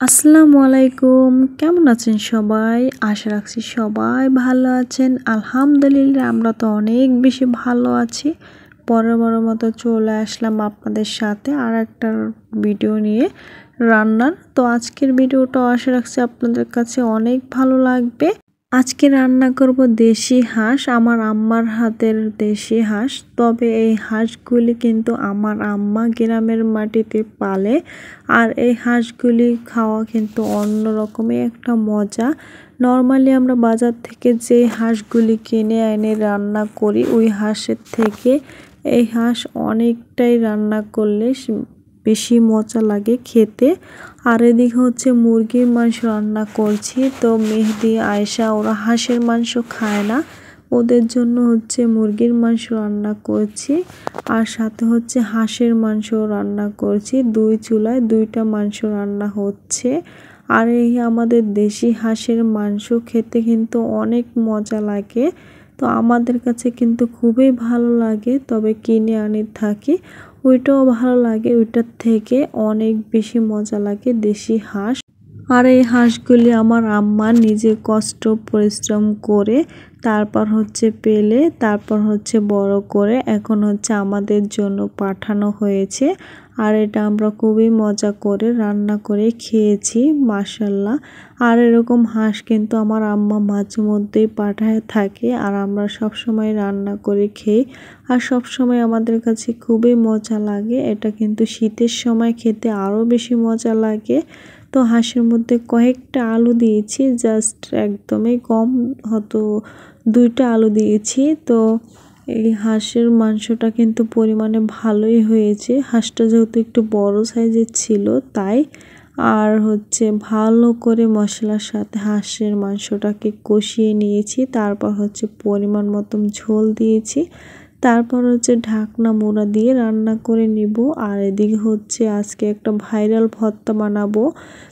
আসসালামু আলাইকুম, কেমন আছেন সবাই? আশা রাখছি সবাই ভালো আছেন। আলহামদুলিল্লাহ আমরা তো অনেক বেশি ভালো আছি। বড় মতো চলে আসলাম আপনাদের সাথে আর একটা ভিডিও নিয়ে রান্নার। তো আজকের ভিডিওটা আশা রাখছি আপনাদের কাছে অনেক ভালো লাগবে। আজকে রান্না করব দেশি হাঁস, আমার আম্মার হাতের দেশি হাঁস। তবে এই হাঁসগুলি কিন্তু আমার আম্মা গ্রামের মাটিতে পালে, আর এই হাঁসগুলি খাওয়া কিন্তু অন্যরকমই একটা মজা। নর্মালি আমরা বাজার থেকে যে হাঁসগুলি কিনে এনে রান্না করি, ওই হাঁসের থেকে এই হাঁস অনেকটাই রান্না করলে বেশি মজা লাগে খেতে। আর এদিকে হচ্ছে মুরগির মাংস রান্না করছি। তো মেহেদি আয়েশা ওরা হাঁসের মাংস খায় না, ওদের জন্য হচ্ছে মুরগির মাংস রান্না করছি। আর সাথে হচ্ছে হাঁসের মাংস রান্না করছি। দুই চুলায় দুইটা মাংস রান্না হচ্ছে। আর এই আমাদের দেশি হাঁসের মাংস খেতে কিন্তু অনেক মজা লাগে। তো আমাদের কাছে কিন্তু খুবই ভালো লাগে, তবে কিনে আনি থাকি, ওইটাও ভালো লাগে। ওইটার থেকে অনেক বেশি মজা লাগে দেশি হাঁস। আর এই হাঁসগুলি আমার আম্মা নিজে কষ্ট পরিশ্রম করে তারপর হচ্ছে পেলে, তারপর হচ্ছে বড় করে এখন হচ্ছে আমাদের জন্য পাঠানো হয়েছে। আর এটা আমরা খুবই মজা করে রান্না করে খেয়েছি মাশাআল্লাহ। আর এরকম হাঁস কিন্তু আমার আম্মা মাঝে মধ্যেই পাঠায় থাকে, আর আমরা সব সময় রান্না করে খেয়ে আর সব সময় আমাদের কাছে খুবই মজা লাগে। এটা কিন্তু শীতের সময় খেতে আরও বেশি মজা লাগে। তো হাঁসের মধ্যে কয়েকটা আলু দিয়েছি, জাস্ট একদমই কম, হয়তো 2টা আলু দিয়েছি। তো এই হাঁসের মাংসটা কিন্তু পরিমাণে ভালোই হয়েছে। হাঁসটা যেহেতু একটু বড় সাইজের ছিল তাই। আর হচ্ছে ভালো করে মশলার সাথে হাঁসের মাংসটাকে কষিয়ে নিয়েছি, তারপর হচ্ছে পরিমাণ মতন ঝোল দিয়েছি, তারপর হচ্ছে ঢাকনা মোড়া দিয়ে রান্না করে নিব। আর এদিকে হচ্ছে আজকে একটা ভাইরাল ভর্তা বানাবো।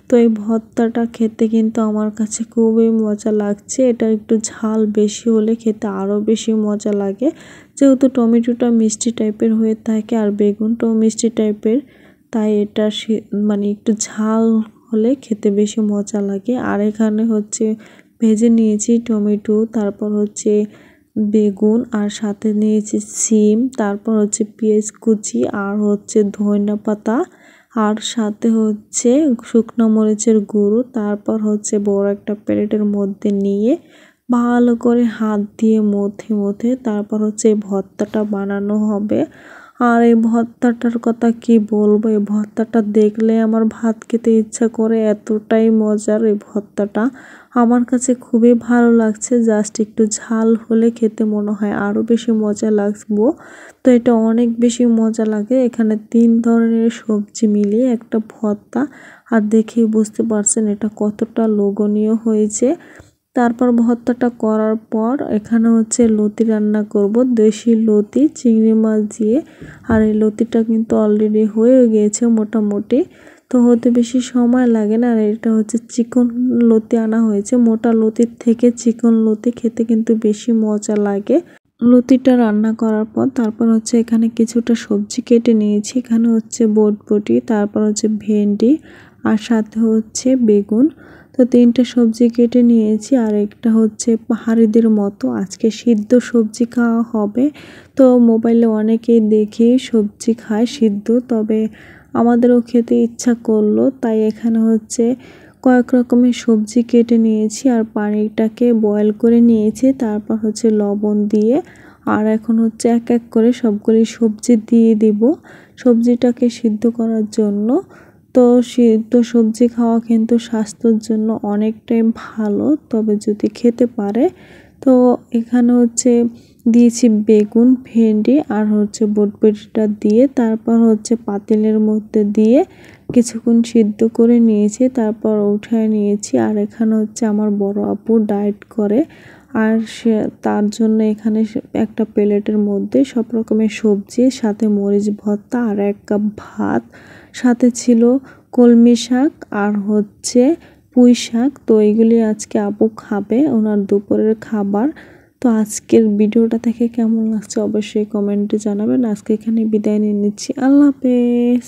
তো এই ভর্তাটা খেতে কিন্তু আমার কাছে খুবই মজা লাগছে। এটা একটু ঝাল বেশি হলে খেতে আরও বেশি মজা লাগে, যেহেতু টমেটোটা মিষ্টি টাইপের হয়ে থাকে আর বেগুনটাও মিষ্টি টাইপের, তাই এটা মানে একটু ঝাল হলে খেতে বেশি মজা লাগে। আর এখানে হচ্ছে ভেজে নিয়েছি টমেটো, তারপর হচ্ছে বেগুন, আর সাথে নিয়েছি সিম, তারপর হচ্ছে পেঁয়াজ কুচি, আর হচ্ছে ধনিয়া পাতা, আর সাথে হচ্ছে শুকনো মরিচের গুঁড়ো। তারপর হচ্ছে বড় একটা প্লেটের মধ্যে নিয়ে ভালো করে হাত দিয়ে মথে তারপর হচ্ছে এই ভর্তাটা বানানো হবে। আর এই ভর্তাটার কথা কি বলবো, এই ভর্তাটা দেখলে আমার ভাত খেতে ইচ্ছা করে, এতটাই মজার এই ভর্তাটা। আমার কাছে খুবই ভালো লাগছে, জাস্ট একটু ঝাল হলে খেতে মনে হয় আরও বেশি মজা লাগবো। তো এটা অনেক বেশি মজা লাগে। এখানে 3 ধরনের সবজি মিলিয়ে একটা ভর্তা, আর দেখেই বুঝতে পারছেন এটা কতটা লোভনীয় হয়েছে। তারপর ভর্তাটা করার পর এখানে হচ্ছে লতি রান্না করব, দেশি লতি চিংড়ি মাছ দিয়ে। আর এই লতিটা কিন্তু অলরেডি হয়ে গিয়েছে মোটামুটি, তো হতে বেশি সময় লাগে না। আর এটা হচ্ছে চিকন লতি আনা হয়েছে, মোটা লতির থেকে চিকন লতি খেতে কিন্তু বেশি মজা লাগে। লতিটা রান্না করার পর তারপর হচ্ছে এখানে কিছুটা সবজি কেটে নিয়েছি। এখানে হচ্ছে বটবটি, তারপর হচ্ছে ভেন্ডি, আর সাথে হচ্ছে বেগুন। তো 3টে সবজি কেটে নিয়েছি। আর একটা হচ্ছে পাহাড়িদের মতো আজকে সিদ্ধ সবজি খাওয়া হবে। তো মোবাইলে অনেকেই দেখি সবজি খায় সিদ্ধ, তবে আমাদেরও খেতে ইচ্ছা করলো, তাই এখানে হচ্ছে কয়েক রকমের সবজি কেটে নিয়েছি আর পানিটাকে বয়েল করে নিয়েছি। তারপর হচ্ছে লবণ দিয়ে, আর এখন হচ্ছে এক এক করে সবগুলি সবজি দিয়ে দিব সবজিটাকে সিদ্ধ করার জন্য। তো সিদ্ধ সবজি খাওয়া কিন্তু স্বাস্থ্যের জন্য অনেকটাই ভালো, তবে যদি খেতে পারে। তো এখানে হচ্ছে দিয়েছি বেগুন, ভেন্ডি, আর হচ্ছে বটবটিটা দিয়ে, তারপর হচ্ছে পাতিলের মধ্যে দিয়ে কিছুক্ষণ সিদ্ধ করে নিয়েছি, তারপর উঠায় নিয়েছি। আর এখানে হচ্ছে আমার বড় আপু ডায়েট করে, আর সে তার জন্য এখানে একটা প্লেটের মধ্যে সব রকমের সবজি, সাথে মরিচ ভর্তা, আর 1 কাপ ভাত, সাথে ছিল কলমি শাক, আর হচ্ছে পুঁই শাক। তো এইগুলি আজকে আপু খাবে, ওনার দুপুরের খাবার। তো আজকের ভিডিওটা থেকে কেমন লাগছে অবশ্যই কমেন্টে জানাবেন। আজকে এখানে বিদায় নিয়ে নিচ্ছি, আল্লাহ হাফেজ।